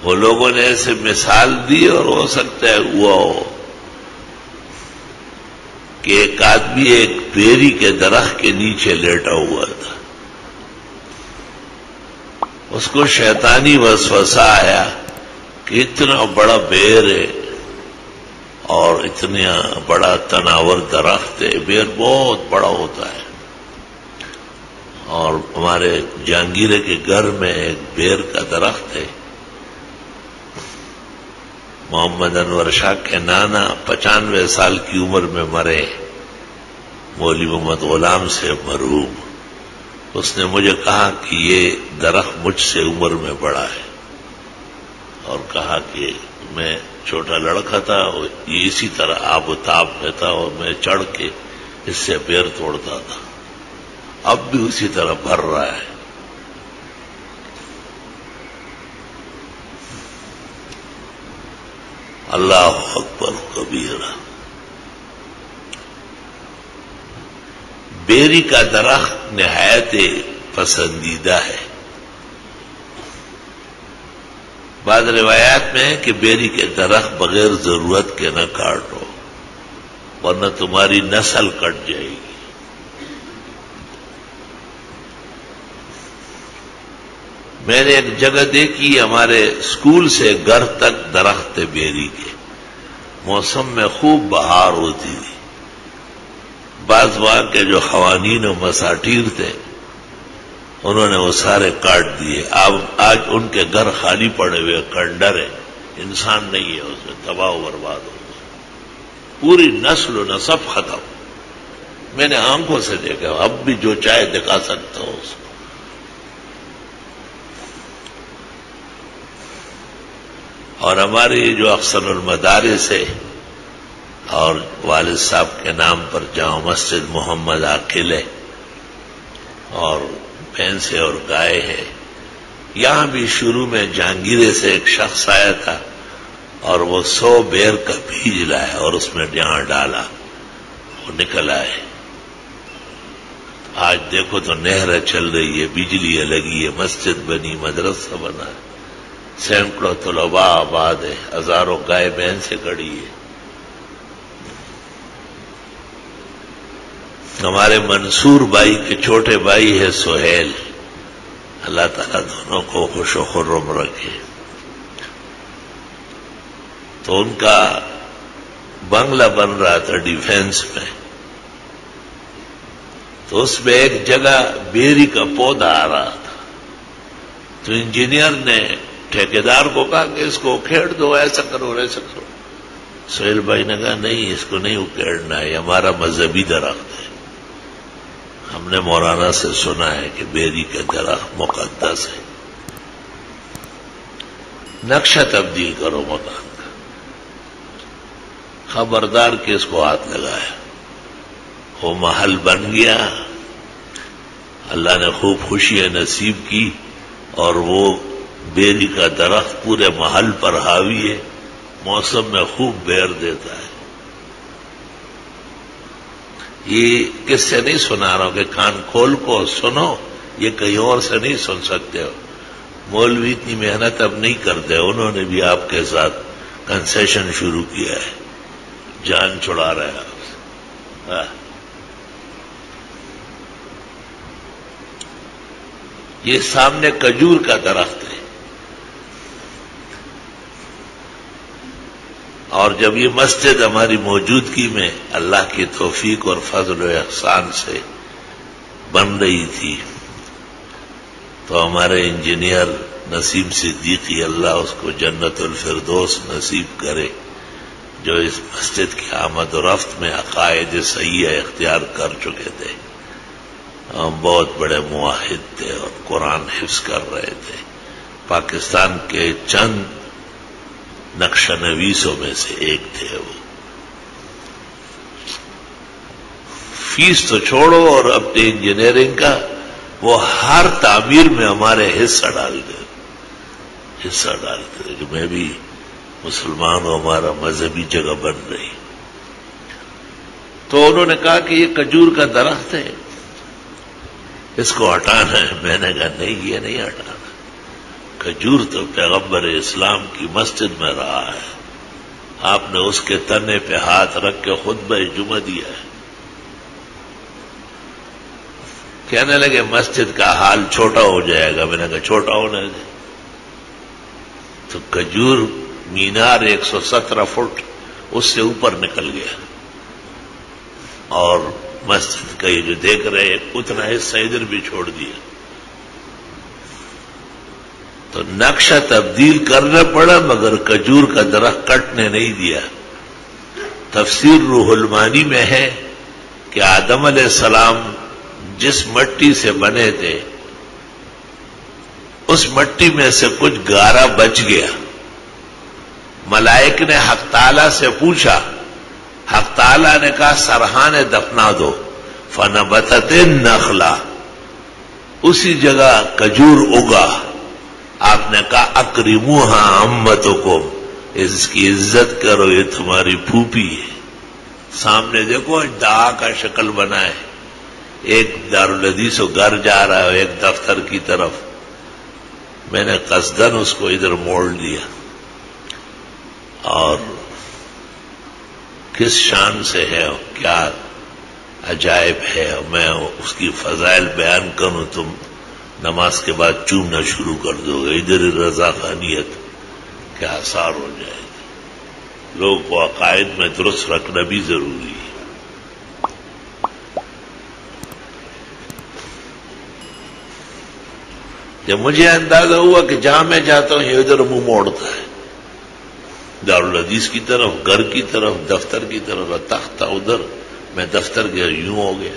وہ لوگوں نے ایسے مثال دی اور ہو سکتا ہے ہوا ہو کہ ایک آدمی ایک بیری کے درخت کے نیچے لیٹا ہوا تھا. اس کو شیطانی وسوسہ آیا کہ اتنا بڑا بیر ہے اور اتنا بڑا تناور درخت ہے، بیر بہت بڑا ہوتا ہے، اور ہمارے جہانگیرے کے گھر میں ایک بیر کا درخت ہے. محمد انور شاہ کے نانا 95 سال کی عمر میں مرے، مولوی محمد غلام سے مرحوم. اس نے مجھے کہا کہ یہ درخت مجھ سے عمر میں بڑا ہے، اور کہا کہ میں چھوٹا لڑکا تھا، یہ اسی طرح آب و تاب میں تھا اور میں چڑھ کے اس سے بیر توڑتا تھا، اب بھی اسی طرح بھر رہا ہے. اللہ اکبر کبیرہ. بیری کا درخت نہایت پسندیدہ ہے. بعض روایات میں ہے کہ بیری کے درخت بغیر ضرورت کے نہ کاٹو ورنہ تمہاری نسل کٹ جائے گی. میں نے ایک جگہ دیکھی، ہمارے اسکول سے گھر تک درخت تھے بیری کے، موسم میں خوب بہار ہوتی تھی. بعض وہاں کے جو خوانین و مساٹیر تھے انہوں نے وہ سارے کاٹ دیے. آج ان کے گھر خالی پڑے ہوئے، کنڈر ہے، انسان نہیں ہے اس میں، تباہ و برباد ہو گیا، پوری نسل و نسب ختم. میں نے آنکھوں سے دیکھا، اب بھی جو چاہے دکھا سکتا ہوں اس کو. اور ہماری جو اکثر المدارس ہے اور والد صاحب کے نام پر جامع مسجد محمد عاقل ہے اور بھینسیں اور گائے ہے، یہاں بھی شروع میں جہانگیرے سے ایک شخص آیا تھا اور وہ 100 بیر کا بیج لایا اور اس میں جہاں ڈالا وہ نکل آئے. آج دیکھو تو نہریں چل رہی ہے، بجلی لگی ہے، مسجد بنی، مدرسہ بنا ہے، سینکڑوں طلباء آباد ہے، ہزاروں گائے بھینسیں کھڑی ہے. ہمارے منصور بھائی کے چھوٹے بھائی ہے سہیل، اللہ تعالیٰ دونوں کو خوش و خرم رکھے. تو ان کا بنگلہ بن رہا تھا ڈیفینس میں، تو اس میں ایک جگہ بیری کا پودا آ رہا تھا. تو انجینئر نے ٹھیکیدار کو کہا کہ اس کو اکھیڑ دو، ایسا کرو ایسا کرو. سہیل بھائی نے کہا نہیں، اس کو نہیں اکھیڑنا ہے، یہ ہمارا مذہبی درخت ہے، ہم نے مولانا سے سنا ہے کہ بیری کا درخت مقدس ہے. نقشہ تبدیل کرو مکان کا. خبردار کہ اس کو ہاتھ لگایا، وہ محل بن گیا. اللہ نے خوب خوشیاں نصیب کی اور وہ بیری کا درخت پورے محل پر حاوی ہے، موسم میں خوب بیر دیتا ہے. یہ کس سے نہیں سنا رہا ہوں کہ کان کھول کو سنو، یہ کہیں اور سے نہیں سن سکتے ہو. مولوی اتنی محنت اب نہیں کرتے، انہوں نے بھی آپ کے ساتھ کنسیشن شروع کیا ہے، جان چھڑا رہے ہیں آپ سے. یہ سامنے کھجور کا درخت ہے، اور جب یہ مسجد ہماری موجودگی میں اللہ کی توفیق اور فضل و احسان سے بن رہی تھی تو ہمارے انجینئر نسیم صدیقی، اللہ اس کو جنت الفردوس نصیب کرے، جو اس مسجد کی آمد و رفت میں عقائد صحیحہ اختیار کر چکے تھے. ہم بہت بڑے موحد تھے اور قرآن حفظ کر رہے تھے. پاکستان کے چند نقشہ نویسوں میں سے ایک تھے. وہ فیس تو چھوڑو اور اپنی انجینئرنگ کا وہ ہر تعمیر میں ہمارے حصہ ڈالتے کہ میں بھی مسلمان ہوں، ہمارا مذہبی جگہ بن رہی. تو انہوں نے کہا کہ یہ کھجور کا درخت ہے، اس کو ہٹانا ہے. میں نے کہا نہیں، یہ نہیں ہٹانا. کھجور تو پیغمبر اسلام کی مسجد میں رہا ہے، آپ نے اس کے تنے پہ ہاتھ رکھ کے خطبہ جمعہ دیا ہے۔ کہنے لگے مسجد کا حال چھوٹا ہو جائے گا، میں نے کہا چھوٹا ہونے دے۔ تو کھجور مینار 117 فٹ اس سے اوپر نکل گیا، اور مسجد کا یہ جو دیکھ رہے ہیں اتنا حصہ ادھر بھی چھوڑ دیا، تو نقشہ تبدیل کرنا پڑا مگر کھجور کا درخت کٹنے نہیں دیا۔ تفسیر روح المانی میں ہے کہ آدم علیہ السلام جس مٹی سے بنے تھے اس مٹی میں سے کچھ گارا بچ گیا، ملائک نے حق تعالی سے پوچھا، حق تعالی نے کہا سرحان دفنا دو، فنبتت النخلا، اسی جگہ کھجور اگا۔ آپ نے کہا اکرموہا عمتکم، اس کی عزت کرو، یہ تمہاری پھوپھی ہے۔ سامنے دیکھو دعا کا شکل بنا ہے، ایک دارالحدیث و گھر جا رہا ہے، ایک دفتر کی طرف۔ میں نے قصدن اس کو ادھر موڑ دیا، اور کس شان سے ہے، کیا عجائب ہے، میں اس کی فضائل بیان کروں تم نماز کے بعد چومنا شروع کر دو گے، ادھر رضا خانیت کے آثار ہو جائے گا۔ لوگ کو عقائد میں درست رکھنا بھی ضروری ہے۔ جب مجھے اندازہ ہوا کہ جہاں میں جاتا ہوں یہ ادھر منہ موڑتا ہے، دارالحدیث کی طرف، گھر کی طرف، دفتر کی طرف، تخت تھا ادھر، میں دفتر گیا یوں ہو گیا۔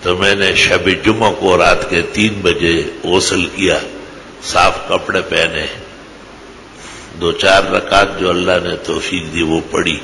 تو میں نے شب جمعہ کو رات کے 3 بجے غسل کیا، صاف کپڑے پہنے، 2-4 رکعت جو اللہ نے توفیق دی وہ پڑھی،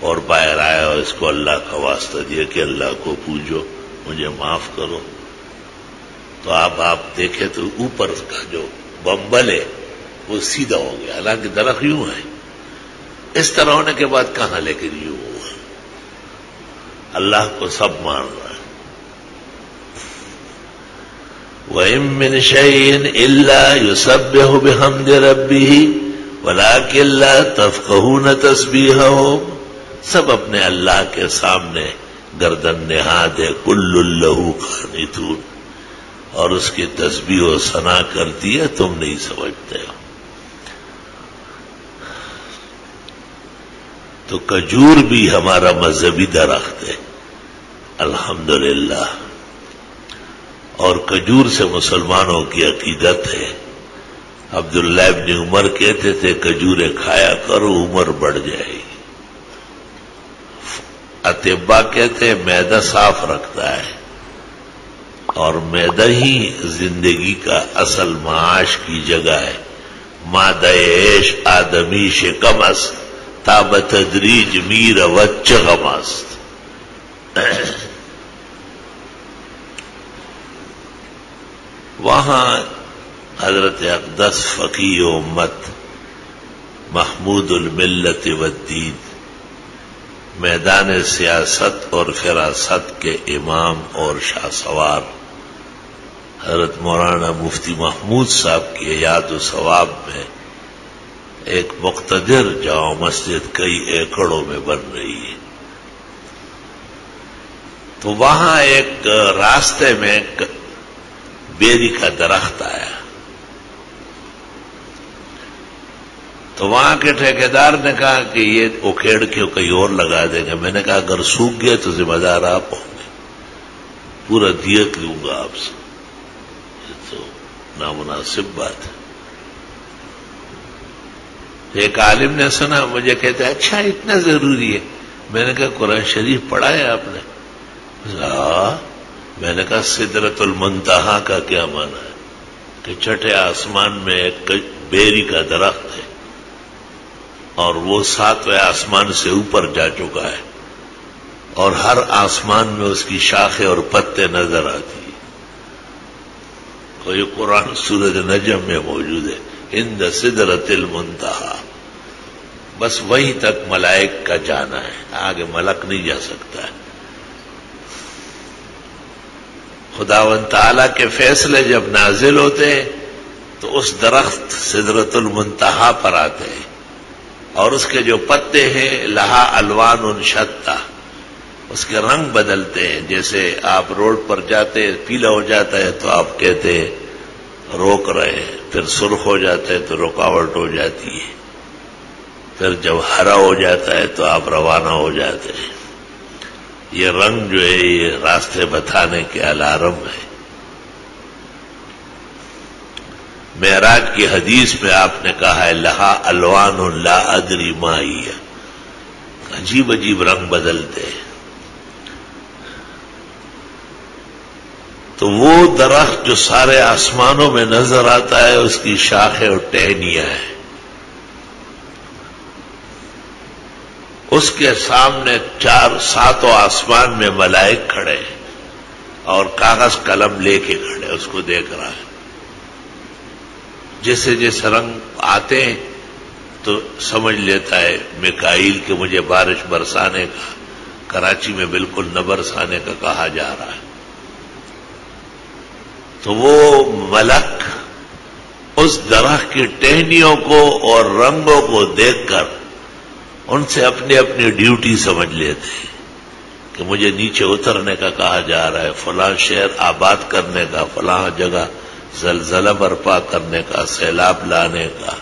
اور باہر آیا اور اس کو اللہ کا واسطہ دیا کہ اللہ کو پوجو، مجھے معاف کرو۔ تو آپ دیکھیں تو اوپر کا جو بمبل ہے وہ سیدھا ہو گیا، حالانکہ درخت یوں ہے۔ اس طرح ہونے کے بعد کہاں لے کر یوں ہوا؟ اللہ کو سب مان رہا ہے۔ وَإِن مِّن شَيْءٍ إِلَّا يُسَبِّحُ بِحَمْدِ رَبِّهِ وَلَٰكِن لَّا تَفْقَهُونَ تَسْبِيحَهُمْ، سب اپنے اللہ کے سامنے گردن نہاد ہے، كُلٌّ لَّهُ قَانِتُونَ، اور اس کی تسبیح و ثنا کرتی ہے، تم نہیں سمجھتے ہو۔ تو کھجور بھی ہمارا مذہبی درخت ہے الحمدللہ، اور کھجور سے مسلمانوں کی عقیدت ہے۔ عبداللہ ابن عمر کہتے تھے کھجوریں کھایا کرو عمر بڑھ جائے گی۔ اطباء کہتے ہیں معدہ صاف رکھتا ہے، اور معدہ ہی زندگی کا اصل معاش کی جگہ ہے۔ مادہ عیش آدمی شکم است، تا بتدریج میر وچغم است۔ وہاں حضرت اقدس فقیہ امت محمود الملت والدین، میدان سیاست اور فراست کے امام اور شاہ سوار حضرت مولانا مفتی محمود صاحب کی یاد و ثواب میں ایک مقتدر جامع مسجد کئی ایکڑوں میں بن رہی ہے۔ تو وہاں ایک راستے میں بیری کا درخت آیا، تو وہاں کے ٹھیکیدار نے کہا کہ یہ اکھیڑ کے کہیں اور لگا دیں گے۔ میں نے کہا اگر سوکھ گیا تو ذمہ دار آپ ہوں گے، پورا دیت لوں گا آپ سے، یہ تو نامناسب بات ہے۔ ایک عالم نے سنا مجھے کہتے اچھا اتنا ضروری ہے؟ میں نے کہا قرآن شریف پڑھا ہے آپ نے؟ میں نے کہا سدرۃ المنتہا کا کیا معنی ہے؟ کہ چھٹے آسمان میں ایک بیری کا درخت ہے، اور وہ 7ویں آسمان سے اوپر جا چکا ہے، اور ہر آسمان میں اس کی شاخیں اور پتے نظر آتی ہیں۔ تو یہ قرآن سورۃ نجم میں موجود ہے، عند سدرۃ المنتہا، بس وہیں تک ملائک کا جانا ہے، آگے ملک نہیں جا سکتا ہے۔ خداوند تعالیٰ کے فیصلے جب نازل ہوتے ہیں تو اس درخت سدرۃ المنتہا پر آتے ہیں، اور اس کے جو پتے ہیں لہا الوان شتیٰ، اس کے رنگ بدلتے ہیں. جیسے آپ روڈ پر جاتے پیلا ہو جاتا ہے تو آپ کہتے ہیں روک رہے ہیں، پھر سرخ ہو جاتا ہے تو رکاوٹ ہو جاتی ہے، پھر جب ہرا ہو جاتا ہے تو آپ روانہ ہو جاتے ہیں. یہ رنگ جو ہے یہ راستے بتانے کے الارم ہے. معراج کی حدیث میں آپ نے کہا ہے لہا الوان لا ادری ما ہی، عجیب عجیب رنگ بدلتے ہیں. تو وہ درخت جو سارے آسمانوں میں نظر آتا ہے اس کی شاخیں اور ٹہنیاں ہیں، اس کے سامنے 7 آسمان میں ملائک کھڑے ہیں اور کاغذ قلم لے کے کھڑے، اس کو دیکھ رہا ہے. جیسے جیسے رنگ آتے ہیں تو سمجھ لیتا ہے میکائیل کہ مجھے بارش برسانے کا، کراچی میں بالکل نہ برسانے کا کہا جا رہا ہے. تو وہ ملک اس درخت کی ٹہنیوں کو اور رنگوں کو دیکھ کر ان سے اپنی اپنی ڈیوٹی سمجھ لیتے ہیں کہ مجھے نیچے اترنے کا کہا جا رہا ہے، فلاں شہر آباد کرنے کا، فلاں جگہ زلزلہ برپا کرنے کا، سیلاب لانے کا.